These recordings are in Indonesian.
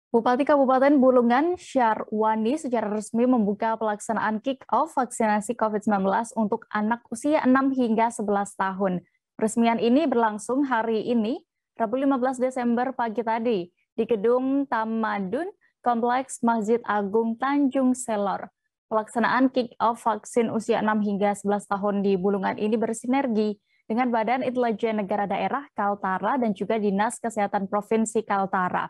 Bupati Kabupaten Bulungan Syarwani secara resmi membuka pelaksanaan kick-off vaksinasi COVID-19 untuk anak usia 6 hingga 11 tahun. Peresmian ini berlangsung hari ini, Rabu 15 Desember pagi tadi, di Gedung Tamadun, Kompleks Masjid Agung Tanjung Selor. Pelaksanaan kick-off vaksin usia 6 hingga 11 tahun di Bulungan ini bersinergi dengan Badan Intelijen Negara Daerah Kaltara dan juga Dinas Kesehatan Provinsi Kaltara.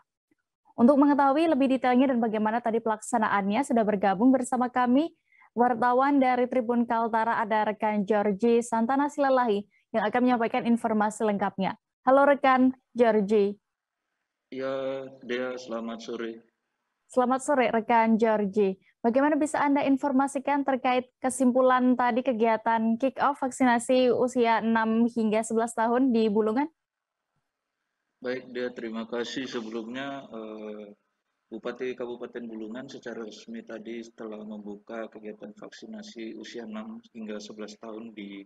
Untuk mengetahui lebih detailnya dan bagaimana tadi pelaksanaannya, sudah bergabung bersama kami wartawan dari Tribun Kaltara, ada rekan Georgie Santana Silalahi yang akan menyampaikan informasi lengkapnya. Halo rekan Georgie. Ya, Dea, selamat sore. Selamat sore rekan Georgie. Bagaimana bisa Anda informasikan terkait kesimpulan tadi kegiatan kick-off vaksinasi usia 6 hingga 11 tahun di Bulungan? Baik, Dea, terima kasih sebelumnya. Bupati Kabupaten Bulungan secara resmi tadi telah membuka kegiatan vaksinasi usia 6 hingga 11 tahun di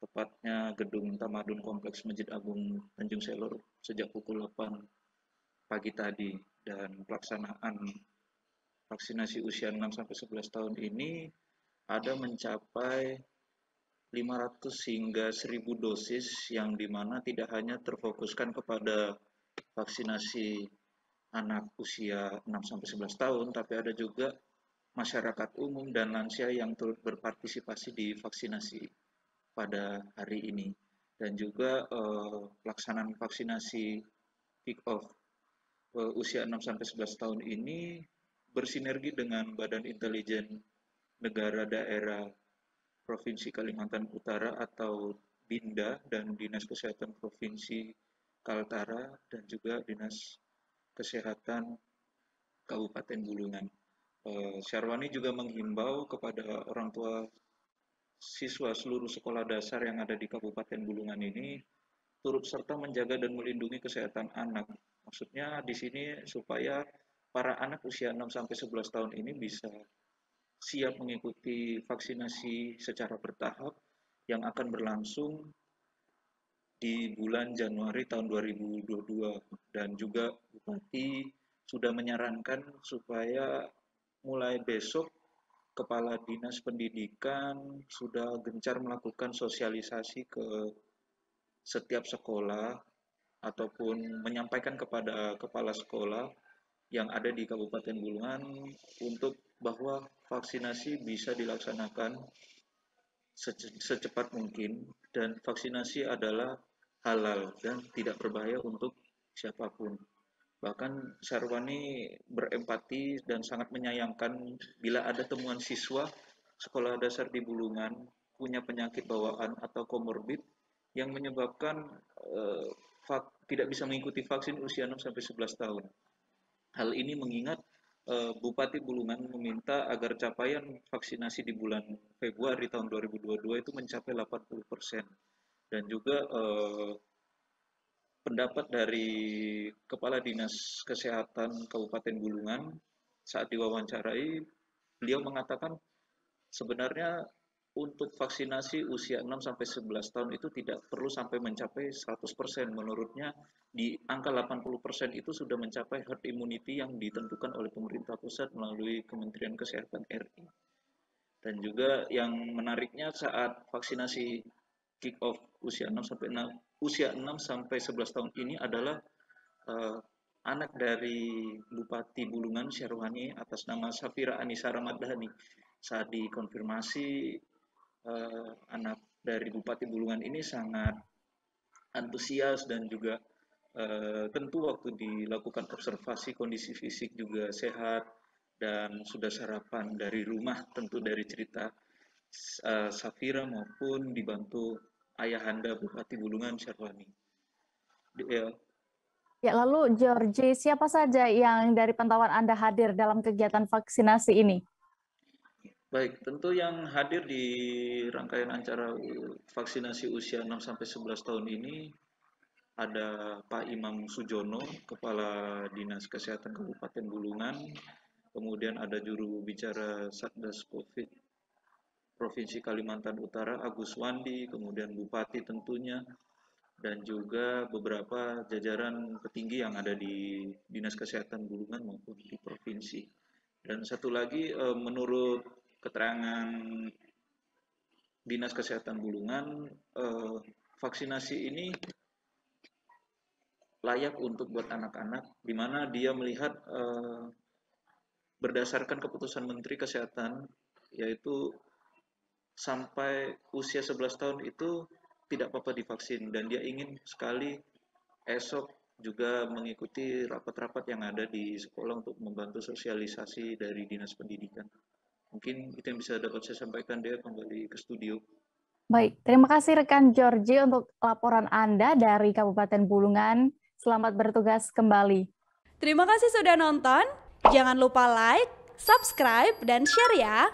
tepatnya Gedung Tamadun Kompleks Masjid Agung Tanjung Selor sejak pukul 8 pagi tadi. Dan pelaksanaan vaksinasi usia 6 sampai 11 tahun ini ada mencapai 500 hingga 1.000 dosis yang dimana tidak hanya terfokuskan kepada vaksinasi anak usia 6 sampai 11 tahun, tapi ada juga masyarakat umum dan lansia yang turut berpartisipasi di vaksinasi pada hari ini. Dan juga pelaksanaan vaksinasi kick off usia 6 sampai 11 tahun ini bersinergi dengan Badan Intelijen Negara Daerah Provinsi Kalimantan Utara atau BINDA dan Dinas Kesehatan Provinsi Kaltara dan juga Dinas Kesehatan Kabupaten Bulungan. Syarwani juga menghimbau kepada orang tua siswa seluruh sekolah dasar yang ada di Kabupaten Bulungan ini turut serta menjaga dan melindungi kesehatan anak. Maksudnya di sini supaya para anak usia 6 sampai 11 tahun ini bisa siap mengikuti vaksinasi secara bertahap yang akan berlangsung di bulan Januari tahun 2022 dan juga Bupati sudah menyarankan supaya mulai besok Kepala Dinas Pendidikan sudah gencar melakukan sosialisasi ke setiap sekolah ataupun menyampaikan kepada kepala sekolah yang ada di Kabupaten Bulungan untuk bahwa vaksinasi bisa dilaksanakan secepat mungkin dan vaksinasi adalah halal dan tidak berbahaya untuk siapapun. Bahkan Sarwani berempati dan sangat menyayangkan bila ada temuan siswa sekolah dasar di Bulungan punya penyakit bawaan atau komorbid yang menyebabkan tidak bisa mengikuti vaksin usia 6 sampai 11 tahun. Hal ini mengingat Bupati Bulungan meminta agar capaian vaksinasi di bulan Februari tahun 2022 itu mencapai 80%. Dan juga pendapat dari Kepala Dinas Kesehatan Kabupaten Bulungan saat diwawancarai, beliau mengatakan sebenarnya untuk vaksinasi usia 6 sampai 11 tahun itu tidak perlu sampai mencapai 100%. Menurutnya di angka 80% itu sudah mencapai herd immunity yang ditentukan oleh pemerintah pusat melalui Kementerian Kesehatan RI. Dan juga yang menariknya saat vaksinasi kick off usia 6 sampai 11 tahun ini adalah uh, anak dari Bupati Bulungan Syarwani atas nama Safira Anissa Ramadhani. Saat dikonfirmasi anak dari Bupati Bulungan ini sangat antusias dan juga tentu waktu dilakukan observasi kondisi fisik juga sehat dan sudah sarapan dari rumah, tentu dari cerita Safira maupun dibantu ayahanda Bupati Bulungan Syarwani. Ya, Ya, lalu Georgie, siapa saja yang dari pantauan Anda hadir dalam kegiatan vaksinasi ini? baik, tentu yang hadir di rangkaian acara vaksinasi usia 6 sampai 11 tahun ini ada Pak Imam Sujono, Kepala Dinas Kesehatan Kabupaten Bulungan, kemudian ada juru bicara Satgas Covid Provinsi Kalimantan Utara Agus Wandi, kemudian Bupati tentunya, dan juga beberapa jajaran petinggi yang ada di Dinas Kesehatan Bulungan maupun di provinsi. Dan satu lagi, menurut keterangan Dinas Kesehatan Bulungan, vaksinasi ini layak untuk buat anak-anak, di mana dia melihat berdasarkan keputusan Menteri Kesehatan, yaitu sampai usia 11 tahun itu tidak apa-apa divaksin, dan dia ingin sekali esok juga mengikuti rapat-rapat yang ada di sekolah untuk membantu sosialisasi dari Dinas Pendidikan. Mungkin itu yang bisa dapat saya sampaikan, dia kembali ke studio. Baik, terima kasih rekan Georgie untuk laporan Anda dari Kabupaten Bulungan. Selamat bertugas kembali. Terima kasih sudah nonton. Jangan lupa like, subscribe, dan share ya.